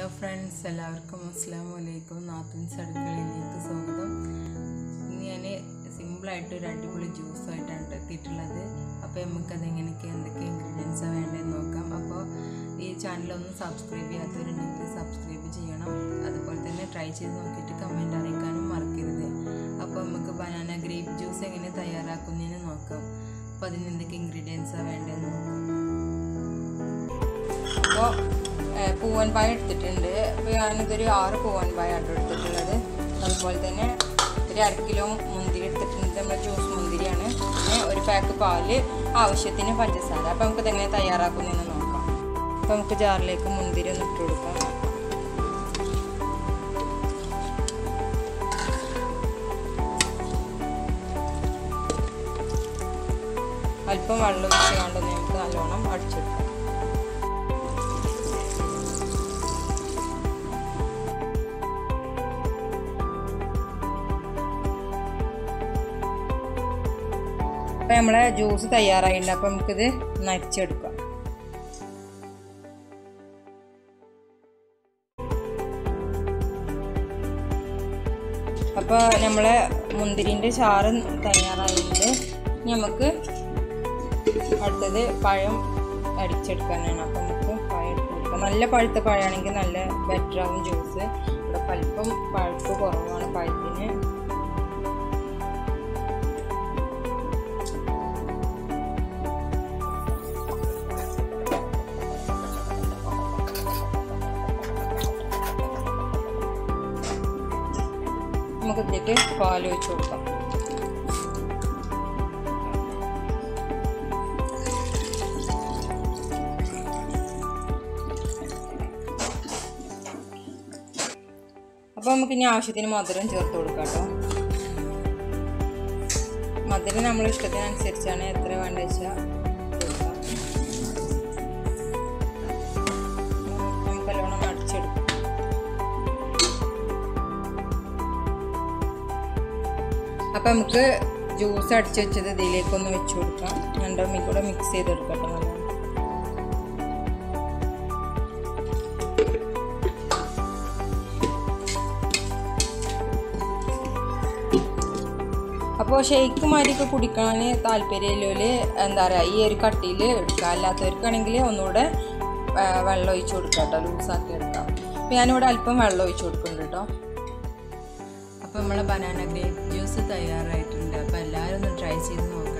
Hello friends, എല്ലാവർക്കും അസ്സലാമു അലൈക്കും. നാത്തൂൻസ് അടുക്കളയിലേക്ക് സ്വാഗതം. ഇന്ന് ഞാൻ സിമ്പിൾ ആയിട്ട് ഒരു അടിപൊളി ജ്യൂസ് ആയിട്ടാണ് എത്തിയിട്ടുള്ളത്. അപ്പോൾ നമുക്ക് എന്തൊക്കെ ഇൻഗ്രീഡിയൻസ് വേണ്ടതെന്ന് നോക്കാം. അപ്പോൾ ഈ ചാനൽ ഒന്ന് സബ്സ്ക്രൈബ് ചെയ്യാത്തവരുണ്ടെങ്കിൽ സബ്സ്ക്രൈബ് ചെയ്യണം. അതുപോലെ തന്നെ ട്രൈ ചെയ്ത് നോക്കിയിട്ട് കമൻറ്റ് അറിയിക്കാനും മറക്കരുത്. അപ്പോൾ നമുക്ക് ബനാന ഗ്രേപ്പ് ജ്യൂസ് എങ്ങനെ തയ്യാറാക്കുന്നതെന്ന് നോക്കാം. അപ്പോൾ അതിന് എന്തൊക്കെ ഇൻഗ്രീഡിയൻസാണ് വേണ്ടതെന്ന് നോക്കാം. അപ്പോൾ പൂവൻ പായ എടുത്തിട്ടുണ്ട്. അപ്പോൾ ഞാനിതൊരു 6 പൂവൻ പായ എടുത്തിട്ടുള്ളത്. അതുപോലെ തന്നെ ഒരു 1/2 കിലോ മുന്തിരി എടുത്തിട്ടുണ്ട്. നമ്മുടെ ജ്യൂസ് മുന്തിരിയാണ്. പിന്നെ ഒരു പാക്ക് പാല്, ആവശ്യത്തിന് പഞ്ചസാര. അപ്പോൾ നമുക്കിതെങ്ങനെ തയ്യാറാക്കുന്നതെന്ന് നോക്കാം. അപ്പോൾ നമുക്ക് ജാറിലേക്ക് മുന്തിരി ഒന്ന് ഇട്ട് കൊടുക്കാം. അല്പം വെള്ളം ഒഴിച്ച് കൊണ്ടൊന്ന് നമുക്ക് നല്ലോണം അടിച്ചെടുക്കാം. അപ്പോൾ നമ്മളെ ജ്യൂസ് തയ്യാറായിട്ടുണ്ട്. അപ്പോൾ നമുക്കിത് നരിച്ചെടുക്കാം. അപ്പോൾ നമ്മളെ മുന്തിരിൻ്റെ ചാറ് തയ്യാറായിട്ടുണ്ട്. നമുക്ക് അടുത്തത് പഴം അടിച്ചെടുക്കാനാണ്. അപ്പോൾ നമുക്ക് പഴം എടുത്ത് കൊടുക്കാം. നല്ല പഴുത്ത പഴമാണെങ്കിൽ നല്ല ബെറ്റർ ആവും ജ്യൂസ്. ഇവിടെ അല്പം പഴുപ്പ് കുറവാണ് പഴത്തിന്. നമുക്ക് ഇതിലേക്ക് പാൽ ഒഴിച്ച് കൊടുക്കാം. അപ്പോൾ നമുക്ക് ഇനി ആവശ്യത്തിന് മധുരം ചേർത്ത് കൊടുക്കാം കേട്ടോ. മധുരം നമ്മൾ ഇഷ്ടത്തിനനുസരിച്ചാണ് എത്ര വേണ്ട വെച്ചാൽ കൊടുക്കാം. നമുക്ക് നല്ലോണം അടിച്ചെടുക്കാം. അപ്പം നമുക്ക് ജ്യൂസ് അടിച്ച് വെച്ചത് ഇതിലേക്കൊന്ന് വെച്ച് കൊടുക്കാം. രണ്ടും കൂടെ മിക്സ് ചെയ്തെടുക്കാം കേട്ടോ. നല്ലോണം അപ്പോൾ ഷെയ്ക്ക് മാതിരിയൊക്കെ കുടിക്കാൻ താല്പര്യമില്ലോല് എന്താ പറയുക, ഈ ഒരു കട്ടിയിൽ എടുക്കുക. അല്ലാത്തവർക്കാണെങ്കിൽ ഒന്നുകൂടെ വെള്ളം ഒഴിച്ച് കൊടുക്കുക കേട്ടോ, ലൂസാക്കി എടുക്കാം. അപ്പോൾ ഞാനിവിടെ അല്പം വെള്ളം ഒഴിച്ച് കൊടുക്കുന്നുണ്ട് കേട്ടോ. അപ്പോൾ നമ്മളെ ബനാന ഗ്രേപ്പ് ജ്യൂസ് തയ്യാറായിട്ടുണ്ട്. അപ്പോൾ എല്ലാവരും ഒന്ന് ട്രൈ ചെയ്ത് നോക്കാം.